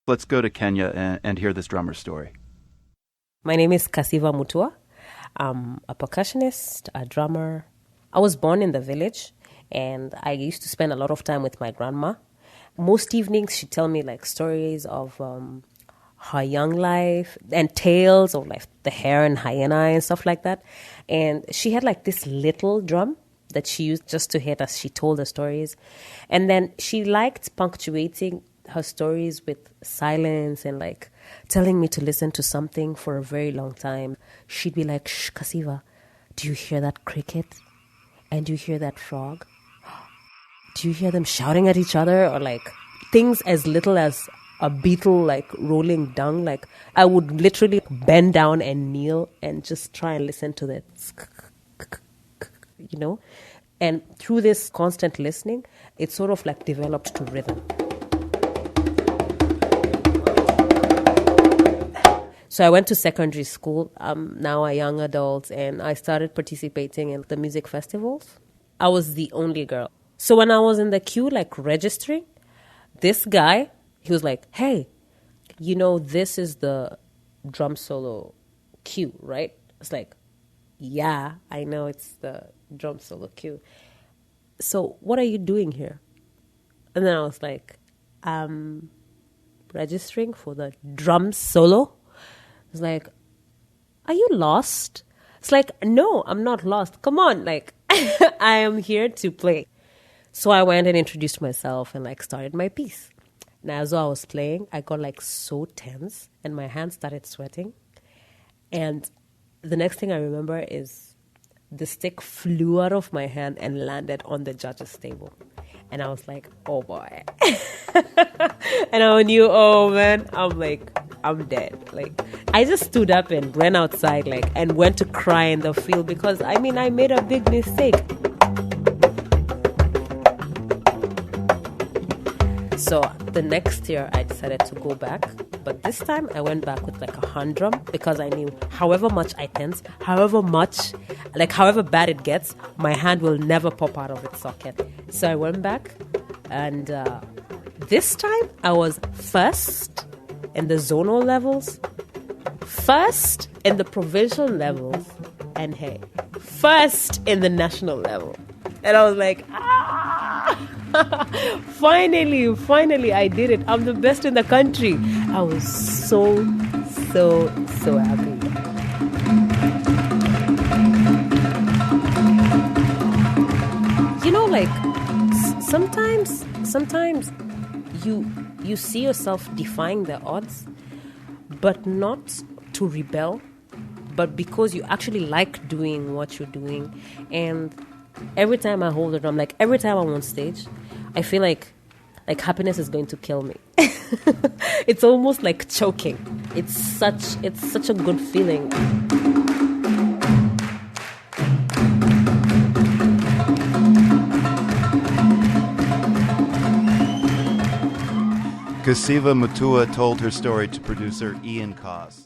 Let's go to Kenya and hear this drummer's story. My name is Kasiva Mutua. I'm a percussionist, a drummer. I was born in the village, and I used to spend a lot of time with my grandma. Most evenings, she'd tell me like stories of her young life and tales of like the hare and hyena and stuff like that. And she had like this little drum that she used just to hit as she told the stories. And then she liked punctuating her stories with silence and like telling me to listen to something for a very long time. She'd be like, "Shh, Kasiva, do you hear that cricket? And do you hear that frog? Do you hear them shouting at each other?" Or like things as little as a beetle like rolling dung. Like I would literally bend down and kneel and just try and listen to that, you know. And through this constant listening, it sort of like developed to rhythm. So I went to secondary school. I'm now a young adult, and I started participating in the music festivals. I was the only girl. So when I was in the queue, like registering, this guy, he was like, "Hey, you know, this is the drum solo queue, right?" It's like, "Yeah, I know it's the drum solo queue. So what are you doing here?" And then I was like, "I'm registering for the drum solo." It's like, "Are you lost?" It's like, "No, I'm not lost. Come on, like, I am here to play." So I went and introduced myself and like started my piece. And as I was playing, I got like so tense and my hands started sweating. And the next thing I remember is the stick flew out of my hand and landed on the judge's table. And I was like, "Oh boy." And I knew, oh man, I'm dead. Like, I just stood up and ran outside, like, and went to cry in the field because, I mean, I made a big mistake. So the next year, I decided to go back. But this time, I went back with, like, a hand drum because I knew however much I tense, however bad it gets, my hand will never pop out of its socket. So I went back, and this time, I was first in the zonal levels, first in the provincial levels, and hey, first in the national level. And I was like, finally, I did it. I'm the best in the country. I was so happy. You know, like, sometimes you see yourself defying the odds, but not to rebel, but because you actually like doing what you're doing. And every time I hold a drum, like every time I'm on stage, I feel like happiness is going to kill me. It's almost like choking. It's such a good feeling. Kasiva Mutua told her story to producer Ian Koss.